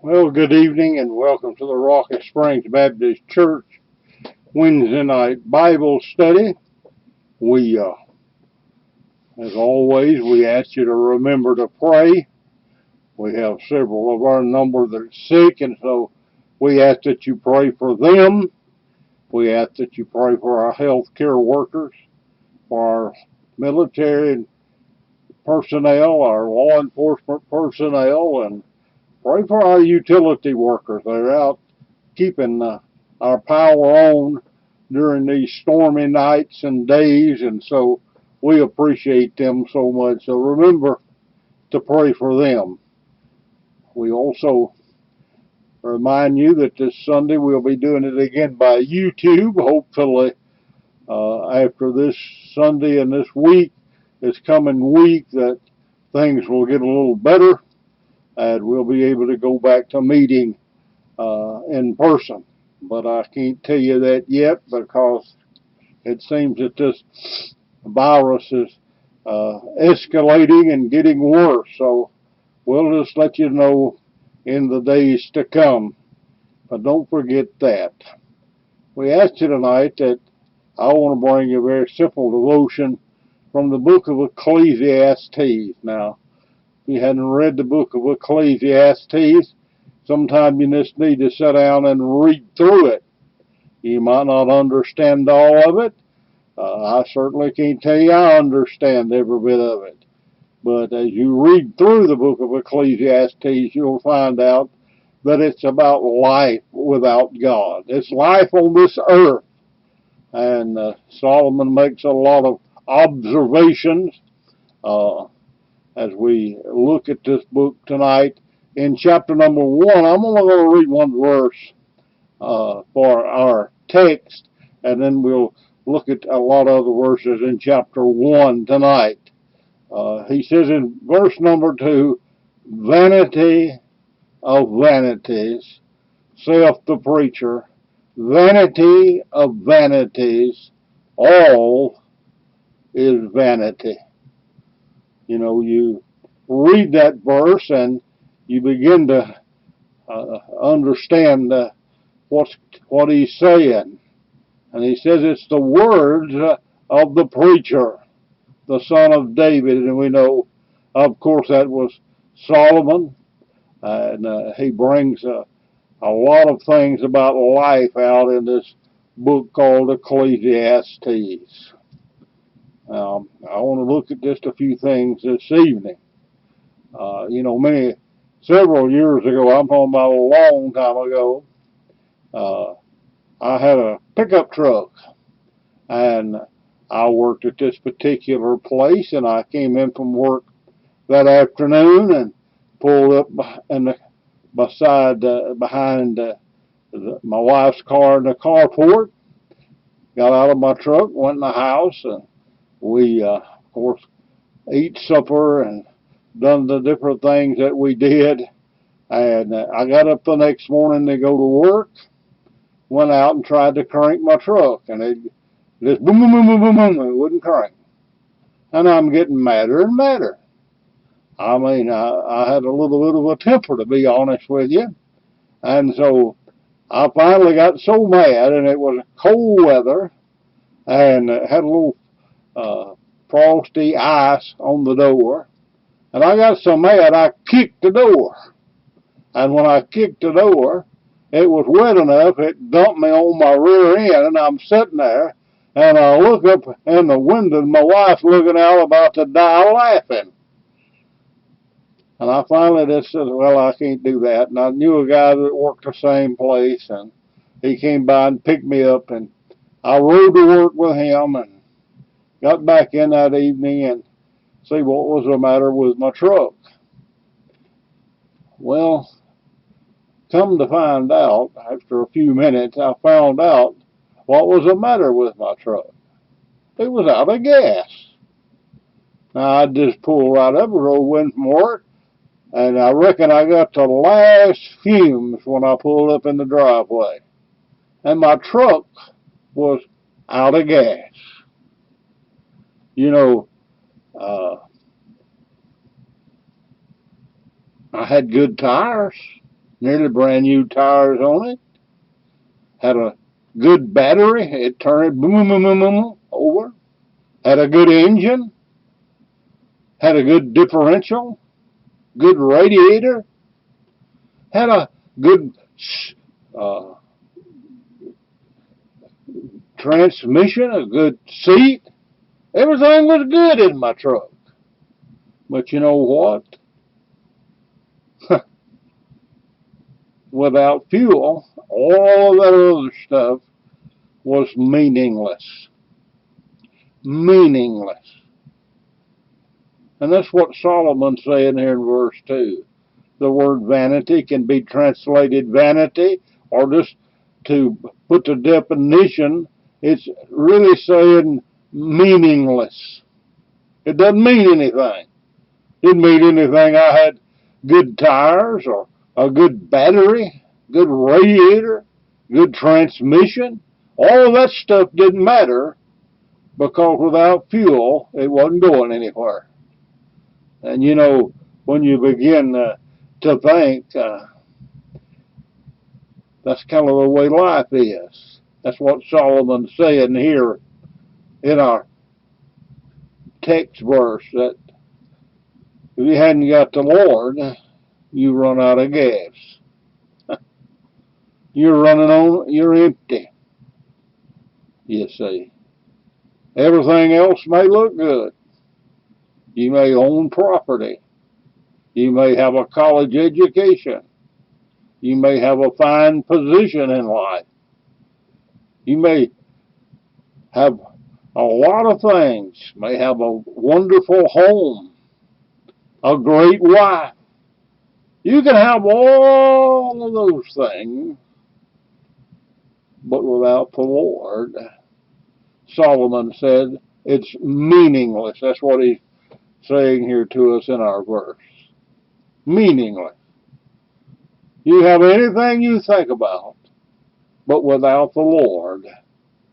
Well, good evening and welcome to the Rocky Springs Baptist Church Wednesday night Bible study. We, as always, we ask you to remember to pray. We have several of our number that are sick, and so we ask that you pray for them. We ask that you pray for our health care workers, for our military personnel, our law enforcement personnel, and pray for our utility workers. They're out keeping our power on during these stormy nights and days, and so we appreciate them so much. So remember to pray for them. We also remind you that this Sunday we'll be doing it again by YouTube. Hopefully, after this Sunday and this coming week, that things will get a little better and we'll be able to go back to meeting in person. But I can't tell you that yet because it seems that this virus is escalating and getting worse. So we'll just let you know in the days to come. But don't forget that. We asked you tonight that I want to bring you a very simple devotion from the book of Ecclesiastes. Now, if you hadn't read the book of Ecclesiastes, sometime you just need to sit down and read through it. You might not understand all of it. I certainly can't tell you I understand every bit of it. But as you read through the book of Ecclesiastes, you'll find out that it's about life without God. It's life on this earth. And Solomon makes a lot of observations as we look at this book tonight. In chapter number 1, I'm only going to read one verse for our text, and then we'll look at a lot of other verses in chapter 1 tonight. He says in verse number 2, "Vanity of vanities, saith the preacher, vanity of vanities, all is vanity." You know, you read that verse and you begin to understand what he's saying. And he says it's the words of the preacher, the son of David. And we know, of course, that was Solomon. And he brings a lot of things about life out in this book called Ecclesiastes. I want to look at just a few things this evening. Several years ago, I'm talking about a long time ago, I had a pickup truck, and I worked at this particular place, and I came in from work that afternoon and pulled up behind my wife's car in the carport, got out of my truck, went in the house, and we, of course, ate supper and done the different things that we did. And I got up the next morning to go to work, went out and tried to crank my truck, and it just boom, boom, boom, boom, boom, boom, it wouldn't crank. And I'm getting madder and madder. I mean, I had a little bit of a temper, to be honest with you. And so I finally got so mad, and it was cold weather, and had a little frosty ice on the door. And I got so mad, I kicked the door. And when I kicked the door, it was wet enough, it dumped me on my rear end, and I'm sitting there, and I look up in the window, and my wife's looking out about to die laughing. And I finally just said, well, I can't do that. And I knew a guy that worked the same place, and he came by and picked me up, and I rode to work with him and got back in that evening and see what was the matter with my truck. Well, come to find out, after a few minutes, I found out what was the matter with my truck. It was out of gas. Now, I just pulled right up and drove in from work, and I reckon I got the last fumes when I pulled up in the driveway. And my truck was out of gas. You know, I had good tires. nearly brand new tires on it, had a good battery, it turned boom, boom, boom, boom, over, had a good engine, had a good differential, good radiator, had a good uh, transmission, a good seat. Everything was good in my truck. But you know what? Without fuel, all that other stuff was meaningless. Meaningless. And that's what Solomon's saying here in verse 2. The word vanity can be translated vanity, or just to put the definition, it's really saying meaningless. It doesn't mean anything. It didn't mean anything I had good tires or a good battery, good radiator, good transmission. All of that stuff didn't matter because without fuel, it wasn't going anywhere. And you know, when you begin to think, that's kind of the way life is. That's what Solomon's saying here in our text verse, that if you hadn't got the Lord, you run out of gas. You're empty, you see. Everything else may look good. You may own property. You may have a college education. You may have a fine position in life. You may have a lot of things. You may have a wonderful home, a great wife. You can have all of those things, but without the Lord, Solomon said, it's meaningless. That's what he's saying here to us in our verse. Meaningless. You have anything you think about, but without the Lord,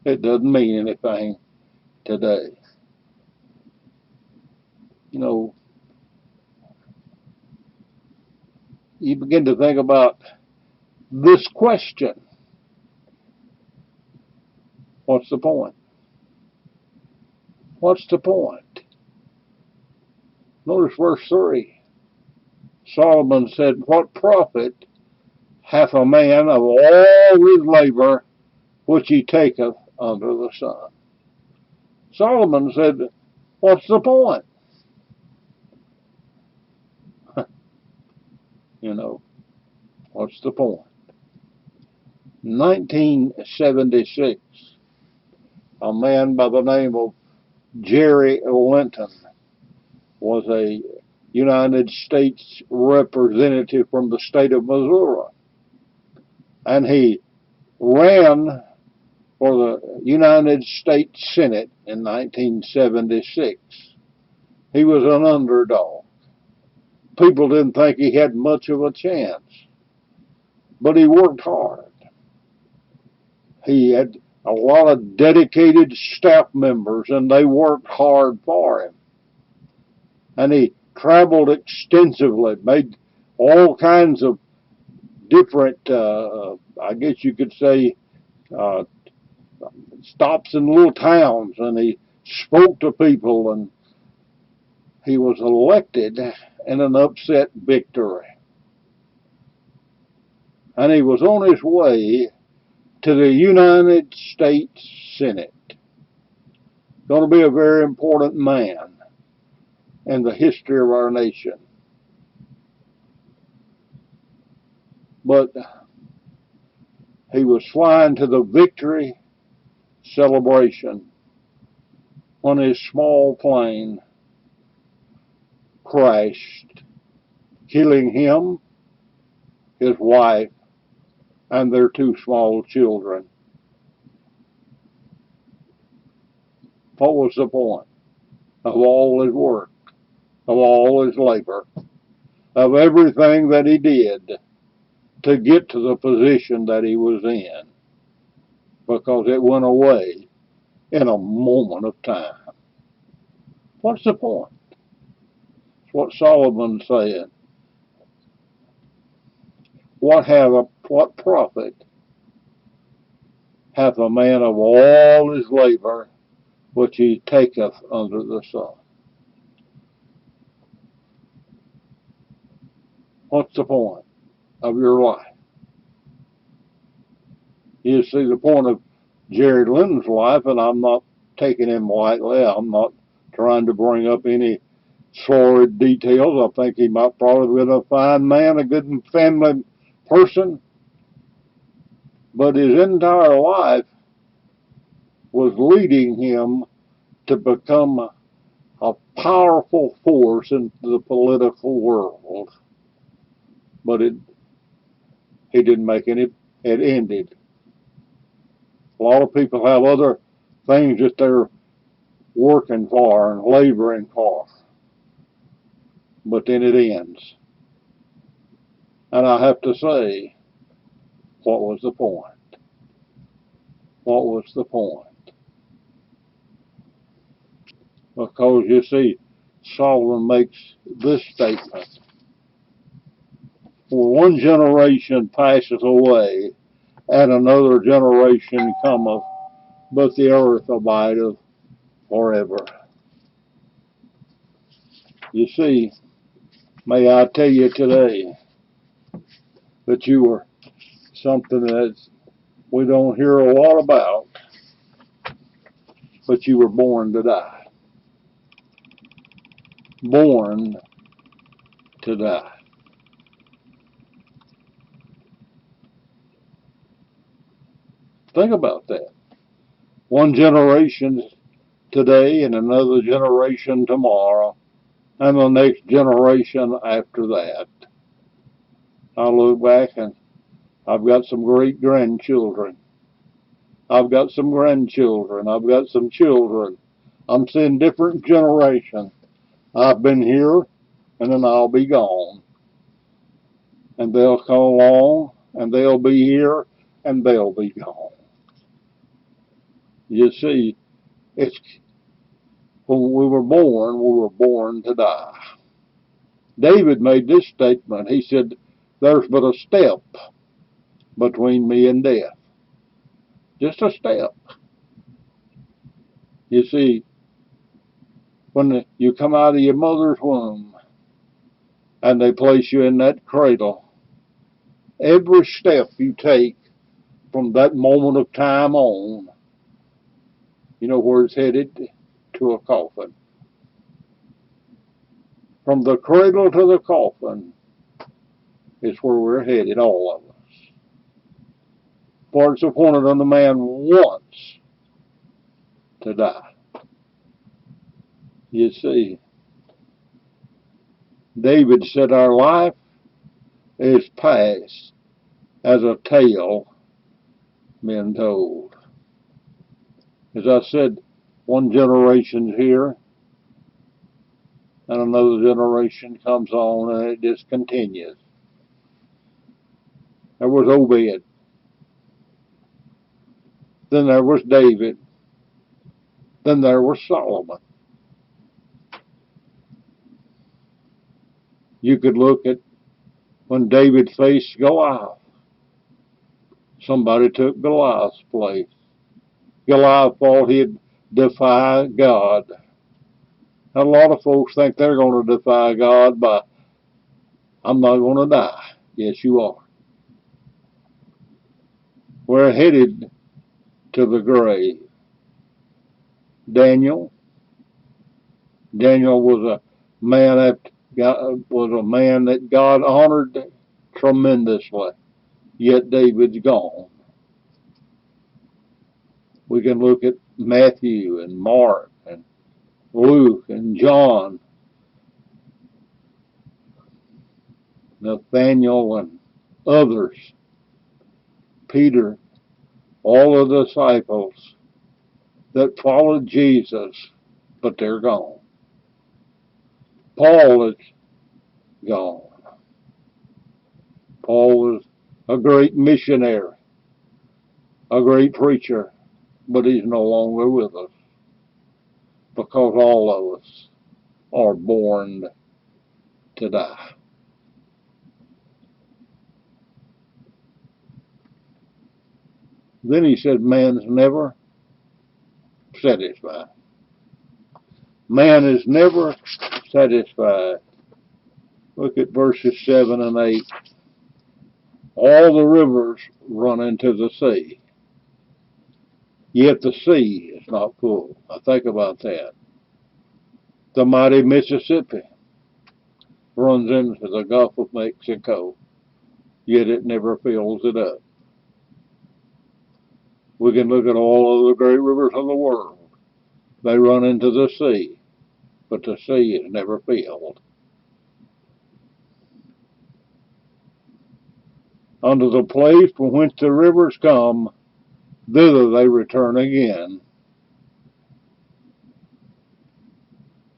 it doesn't mean anything today. You know, you begin to think about this question. What's the point? What's the point? Notice verse 3. Solomon said, what profit hath a man of all his labor which he taketh under the sun? Solomon said, what's the point? You know, what's the point? 1976, a man by the name of Jerry Linton was a United States representative from the state of Missouri. And he ran for the United States Senate in 1976. He was an underdog. People didn't think he had much of a chance, but he worked hard. He had a lot of dedicated staff members, and they worked hard for him. And he traveled extensively, made all kinds of different, I guess you could say, stops in little towns, and he spoke to people, and he was elected in an upset victory. And he was on his way to the United States Senate. Going to be a very important man in the history of our nation. But he was flying to the victory celebration when his small plane crashed, killing him, his wife, and their two small children. What was the point of all his work, of all his labor, of everything that he did to get to the position that he was in? Because it went away in a moment of time. What's the point? It's what Solomon's saying. what profit hath a man of all his labor which he taketh under the sun? What's the point of your life? You see, the point of Jared Lynn's life, and I'm not taking him lightly, I'm not trying to bring up any sordid details. I think he might probably be a fine man, a good family person, but his entire life was leading him to become a powerful force in the political world. But he didn't make any, it ended. A lot of people have other things that they're working for and laboring for, but then it ends. And I have to say, what was the point? What was the point? Because you see, Solomon makes this statement: for one generation passeth away, and another generation cometh, but the earth abideth forever. You see, may I tell you today that you were something that we don't hear a lot about, but you were born to die. Born to die. Think about that. One generation today and another generation tomorrow and the next generation after that. I look back and I've got some great grandchildren. I've got some grandchildren. I've got some children. I'm seeing different generations. I've been here and then I'll be gone. And they'll come along and they'll be here and they'll be gone. You see, it's when we were born to die. David made this statement. He said, there's but a step between me and death. Just a step. You see, when you come out of your mother's womb and they place you in that cradle, every step you take from that moment of time on, you know where it's headed? To a coffin. From the cradle to the coffin is where we're headed, all of us. For it's appointed unto man once to die. You see, David said our life is past as a tale been told. As I said, one generation's here and another generation comes on and it just continues. There was Obed. Then there was David. Then there was Solomon. You could look at when David faced Goliath. Somebody took Goliath's place. Goliath thought he'd defy God. A lot of folks think they're going to defy God by, I'm not going to die. Yes, you are. We're headed to the grave. Daniel was a man that God honored tremendously. Yet David's gone. We can look at Matthew and Mark and Luke and John, Nathaniel and others, Peter, all the disciples that followed Jesus, but they're gone. Paul is gone. Paul was a great missionary, a great preacher, but he's no longer with us because all of us are born to die. Then he said, man's never satisfied. Man is never satisfied. Look at verses 7 and 8. All the rivers run into the sea, yet the sea is not full. Now think about that. The mighty Mississippi runs into the Gulf of Mexico, yet it never fills it up. We can look at all of the great rivers of the world. They run into the sea, but the sea is never filled. Unto the place from whence the rivers come, thither they return again.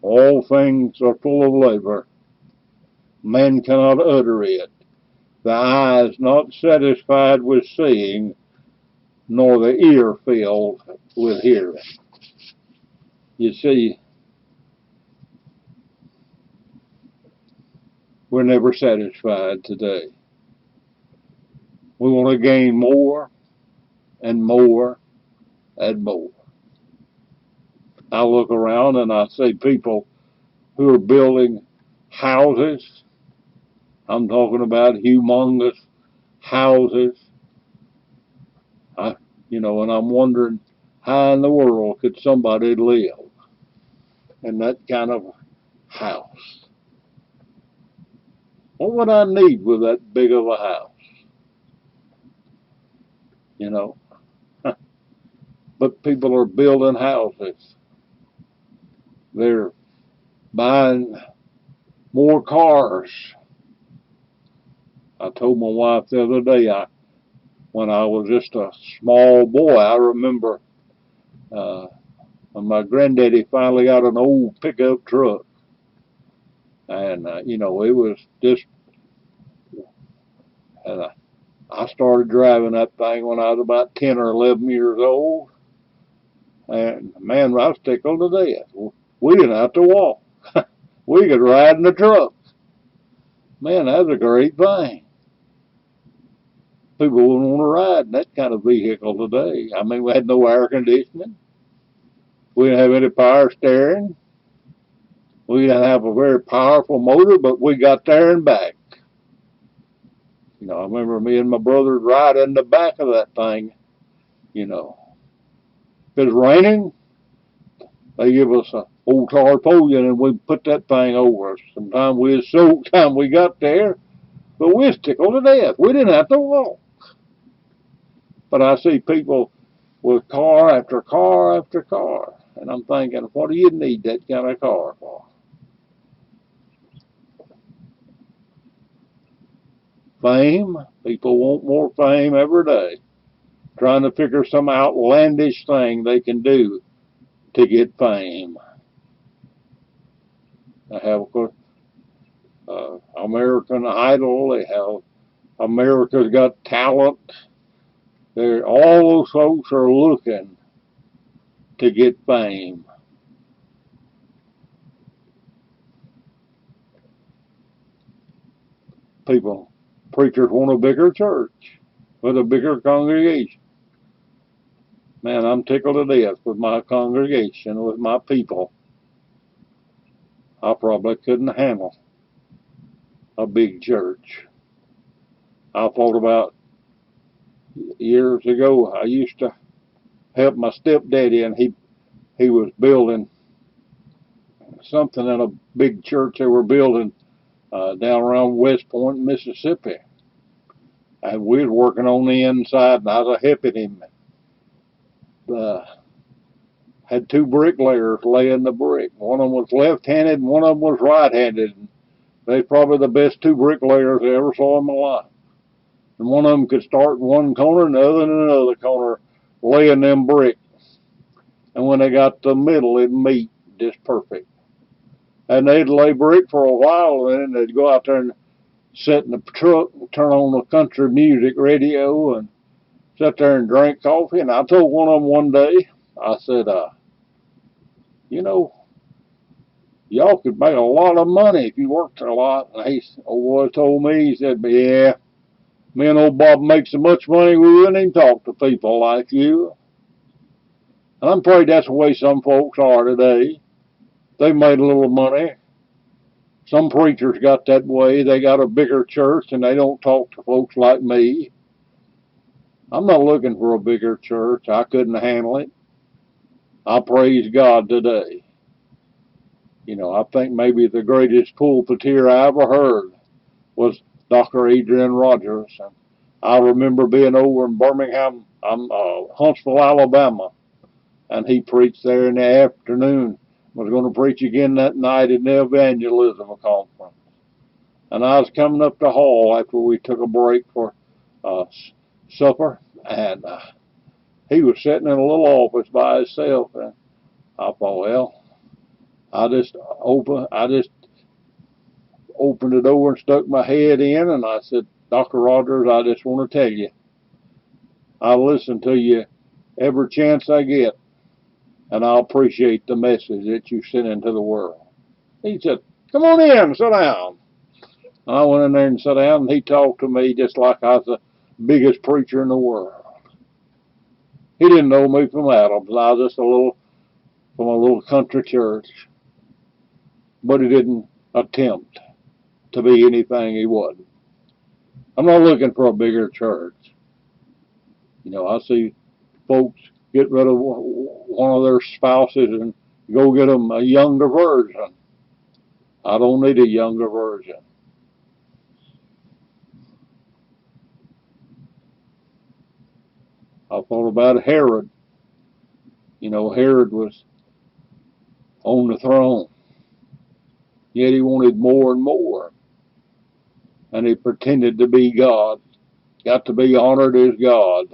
All things are full of labor. Man cannot utter it. The eye is not satisfied with seeing, nor the ear filled with hearing. You see, we're never satisfied today. We want to gain more and more and more. I look around and I see people who are building houses. I'm talking about humongous houses. And I'm wondering how in the world could somebody live in that kind of house? What would I need with that big of a house? You know, but people are building houses. They're buying more cars. I told my wife the other day, when I was just a small boy, I remember when my granddaddy finally got an old pickup truck. And, it was just, and I started driving that thing when I was about 10 or 11 years old. And, man, I was tickled to death. We didn't have to walk. We could ride in the truck. Man, that was a great thing. People wouldn't want to ride in that kind of vehicle today. I mean, we had no air conditioning. We didn't have any power steering. We didn't have a very powerful motor, but we got there and back. I remember me and my brother riding in the back of that thing. If it was raining, they give us an old tarpaulin and we put that thing over us. Sometimes we was soaked time we got there, but we was tickled to death. We didn't have to walk. But I see people with car after car after car, and I'm thinking, what do you need that kind of car for? Fame. People want more fame every day, trying to figure some outlandish thing they can do to get fame. They have, of course, American Idol. They have America's Got Talent. All those folks are looking to get fame. Preachers want a bigger church with a bigger congregation. Man, I'm tickled to death with my congregation, with my people. I probably couldn't handle a big church. I thought about years ago, I used to help my stepdaddy, and he was building something in a big church they were building down around West Point, Mississippi. And we was working on the inside, and I was helping him. Had two bricklayers laying the brick. One of them was left-handed, and one of them was right-handed. They're probably the best two bricklayers I ever saw in my life. And one of them could start in one corner and the other in another corner, laying them bricks. And when they got to the middle, it'd meet just perfect. And they'd lay brick for a while, and then they'd go out there and sit in the truck and turn on the country music radio and sit there and drink coffee. And I told one of them one day, I said, y'all could make a lot of money if you worked a lot. And old boy told me, he said, yeah, Me and old Bob make so much money we wouldn't even talk to people like you. And I'm afraid that's the way some folks are today. They made a little money. Some preachers got that way. They got a bigger church and they don't talk to folks like me. I'm not looking for a bigger church. I couldn't handle it. I praise God today. You know, I think maybe the greatest pulpiteer I ever heard was Dr. Adrian Rogers. And I remember being over in Birmingham, Huntsville, Alabama, and he preached there in the afternoon. Was going to preach again that night in the evangelism conference. And I was coming up the hall after we took a break for supper, and he was sitting in a little office by himself. And I thought, well, I just opened the door and stuck my head in, and I said, Dr. Rogers, I just want to tell you, I listen to you every chance I get, and I appreciate the message that you send into the world. He said, come on in, sit down. And I went in there and sat down, and he talked to me just like I was the biggest preacher in the world. He didn't know me from Adams. I was just from a little country church. But he didn't attempt to be anything he wasn't. I'm not looking for a bigger church. You know, I see folks get rid of one of their spouses and go get them a younger version. I don't need a younger version. I thought about Herod. You know, Herod was on the throne, yet he wanted more and more. And he pretended to be God, got to be honored as God,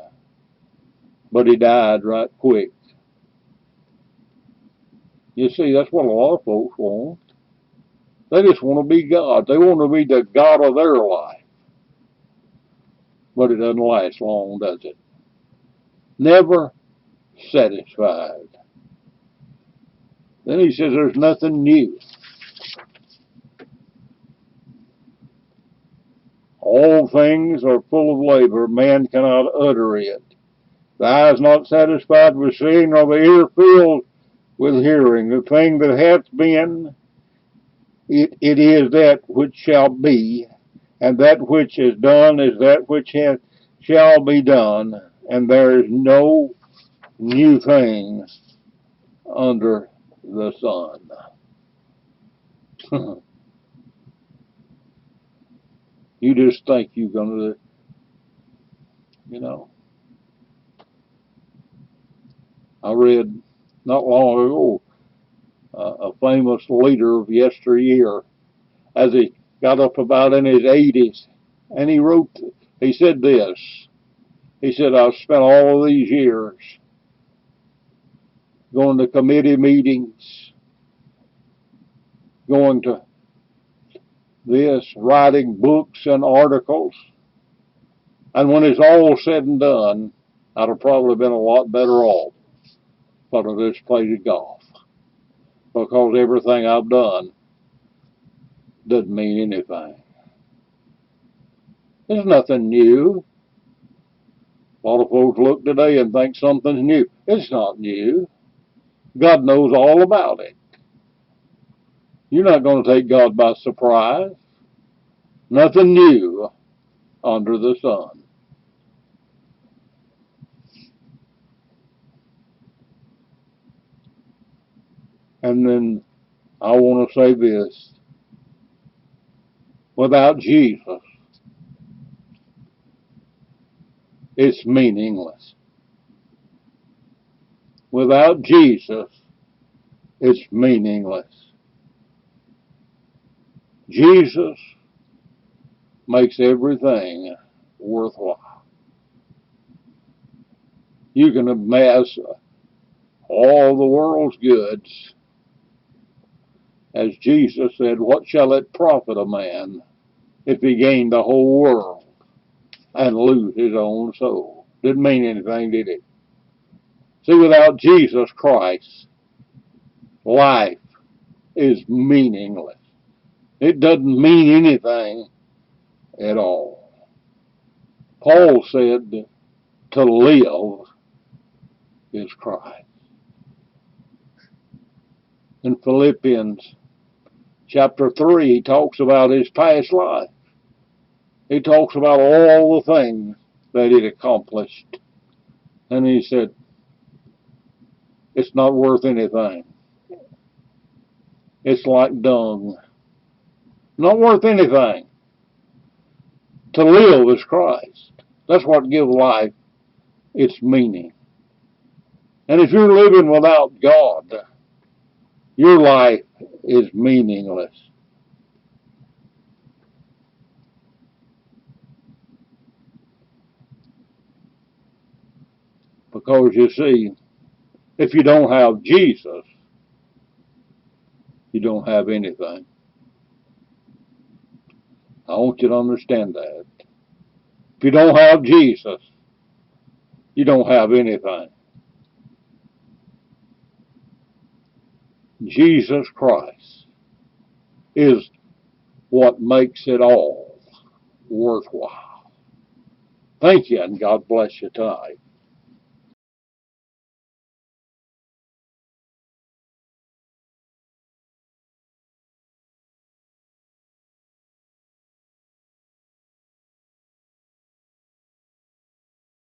but he died right quick. You see, that's what a lot of folks want. They just want to be God. They want to be the God of their life. But it doesn't last long, does it? Never satisfied. Then he says there's nothing new. All things are full of labor. Man cannot utter it. The eye is not satisfied with seeing, nor the ear filled with hearing. The thing that hath been, it is that which shall be, and that which is done is that which shall be done, and there is no new thing under the sun. You just think you're going to, you know. I read not long ago a famous leader of yesteryear, as he got up about in his 80s, and he said this. He said, I've spent all of these years going to committee meetings, going to this, writing books and articles, and when it's all said and done, I'd have probably been a lot better off but I just played golf, because everything I've done doesn't mean anything. There's nothing new. A lot of folks look today and think something's new. It's not new. God knows all about it. You're not going to take God by surprise. Nothing new under the sun. And then I want to say this. Without Jesus, it's meaningless. Without Jesus, it's meaningless. Jesus makes everything worthwhile. You can amass all the world's goods. As Jesus said, what shall it profit a man if he gained the whole world and lose his own soul? Didn't mean anything, did it? See, without Jesus Christ, life is meaningless. It doesn't mean anything at all. Paul said that to live is Christ. In Philippians chapter 3, he talks about his past life. He talks about all the things that he'd accomplished. And he said, it's not worth anything. It's like dung. Not worth anything. To live is Christ. That's what gives life its meaning. And if you're living without God, your life is meaningless. Because you see, if you don't have Jesus, you don't have anything. I want you to understand that. If you don't have Jesus, you don't have anything. Jesus Christ is what makes it all worthwhile. Thank you, and God bless you tonight.